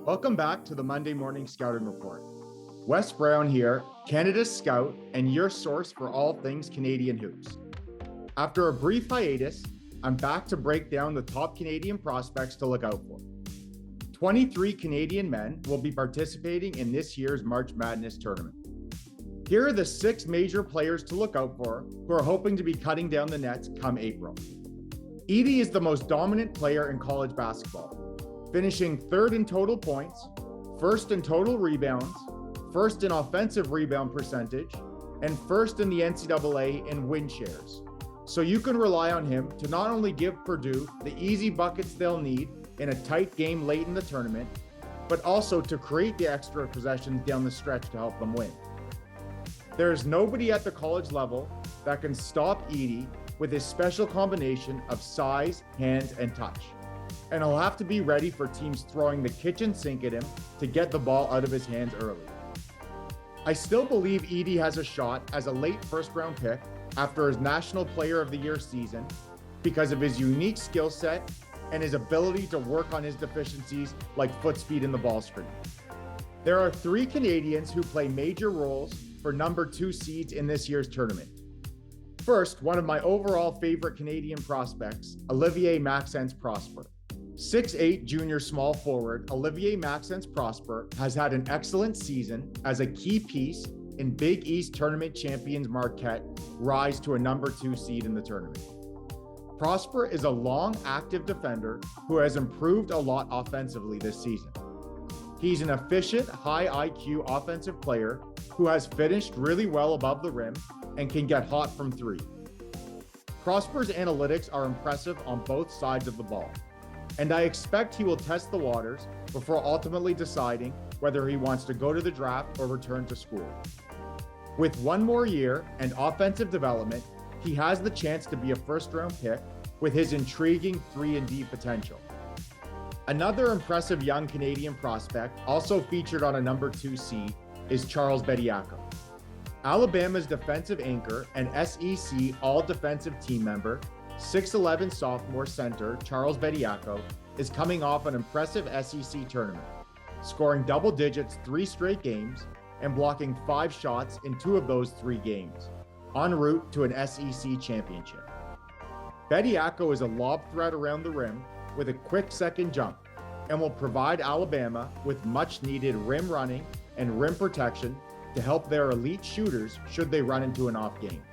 Welcome back to the Monday Morning Scouting Report. Wes Brown here, Canada's scout and your source for all things Canadian hoops. After a brief hiatus, I'm back to break down the top Canadian prospects to look out for. 23 Canadian men will be participating in this year's March Madness tournament. Here are the 6 major players to look out for who are hoping to be cutting down the nets come April. Edey is the most dominant player in college basketball, finishing 3rd in total points, 1st in total rebounds, 1st in offensive rebound percentage, and 1st in the NCAA in win shares. So you can rely on him to not only give Purdue the easy buckets they'll need in a tight game late in the tournament, but also to create the extra possessions down the stretch to help them win. There is nobody at the college level that can stop Edey with his special combination of size, hands, and touch. And he'll have to be ready for teams throwing the kitchen sink at him to get the ball out of his hands early. I still believe Edey has a shot as a late first-round pick after his National Player of the Year season because of his unique skill set and his ability to work on his deficiencies like foot speed in the ball screen. There are 3 Canadians who play major roles for number 2 seeds in this year's tournament. First, one of my overall favorite Canadian prospects, Olivier-Maxence Prosper. 6'8" junior small forward Olivier-Maxence Prosper has had an excellent season as a key piece in Big East tournament champions Marquette rise to a number 2 seed in the tournament. Prosper is a long, active defender who has improved a lot offensively this season. He's an efficient, high IQ offensive player who has finished really well above the rim and can get hot from 3. Prosper's analytics are impressive on both sides of the ball, and I expect he will test the waters before ultimately deciding whether he wants to go to the draft or return to school. With 1 more year and offensive development, he has the chance to be a first-round pick with his intriguing 3-and-D potential. Another impressive young Canadian prospect, also featured on a number 2 seed, is Charles Bediako. Alabama's defensive anchor and SEC all-defensive team member, 6'11" sophomore center Charles Bediako is coming off an impressive SEC tournament, scoring double digits 3 straight games and blocking 5 shots in 2 of those 3 games, en route to an SEC championship. Bediako is a lob threat around the rim with a quick second jump and will provide Alabama with much-needed rim running and rim protection to help their elite shooters should they run into an off game.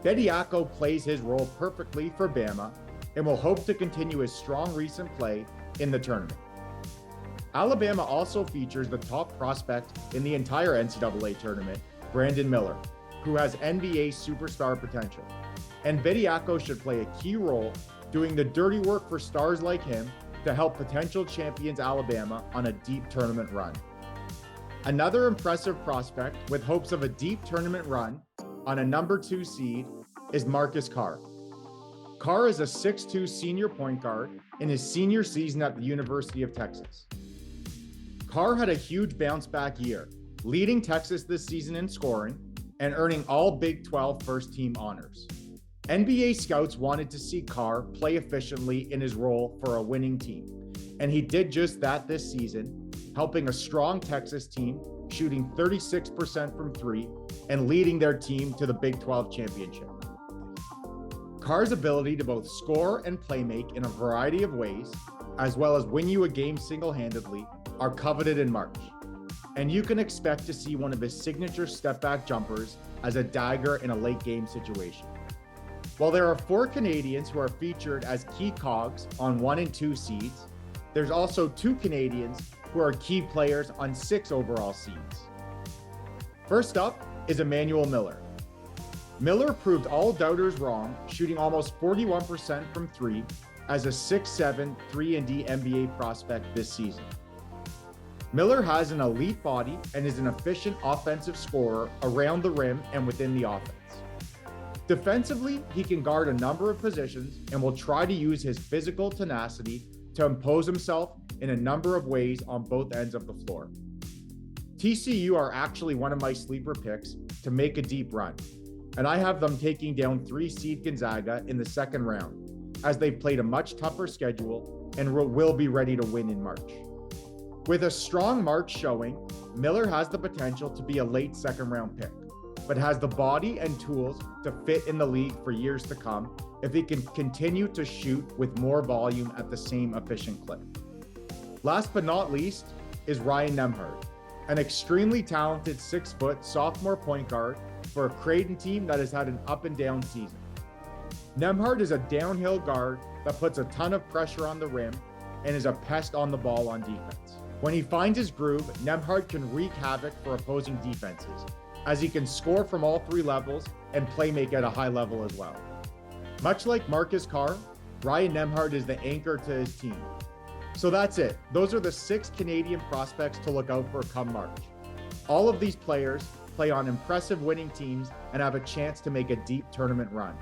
Bediako plays his role perfectly for Bama and will hope to continue his strong recent play in the tournament. Alabama also features the top prospect in the entire NCAA tournament, Brandon Miller, who has NBA superstar potential. And Bediako should play a key role doing the dirty work for stars like him to help potential champions Alabama on a deep tournament run. Another impressive prospect with hopes of a deep tournament run on a number 2 seed is Marcus Carr. Carr is a 6'2" senior point guard in his senior season at the University of Texas. Carr had a huge bounce-back year, leading Texas this season in scoring and earning all Big 12 first-team honors. NBA scouts wanted to see Carr play efficiently in his role for a winning team, and he did just that this season, helping a strong Texas team shooting 36% from 3 and leading their team to the Big 12 championship. Carr's ability to both score and playmake in a variety of ways, as well as win you a game single-handedly, are coveted in March. And you can expect to see one of his signature step-back jumpers as a dagger in a late-game situation. While there are 4 Canadians who are featured as key cogs on 1 and 2 seeds, there's also 2 Canadians who are key players on 6 overall seeds. First up is Emmanuel Miller. Miller proved all doubters wrong, shooting almost 41% from 3 as a 6'7" 3-and-D NBA prospect this season. Miller has an elite body and is an efficient offensive scorer around the rim and within the offense. Defensively, he can guard a number of positions and will try to use his physical tenacity to impose himself in a number of ways on both ends of the floor. TCU are actually one of my sleeper picks to make a deep run, and I have them taking down 3-seed Gonzaga in the 2nd round, as they've played a much tougher schedule and will be ready to win in March. With a strong March showing, Miller has the potential to be a late second-round pick, but has the body and tools to fit in the league for years to come if he can continue to shoot with more volume at the same efficient clip. Last but not least is Ryan Nembhard, an extremely talented 6-foot sophomore point guard for a Creighton team that has had an up and down season. Nembhard is a downhill guard that puts a ton of pressure on the rim and is a pest on the ball on defense. When he finds his groove, Nembhard can wreak havoc for opposing defenses, as he can score from all 3 levels and play make at a high level as well. Much like Marcus Carr, Ryan Nembhard is the anchor to his team. So that's it. Those are the 6 Canadian prospects to look out for come March. All of these players play on impressive winning teams and have a chance to make a deep tournament run.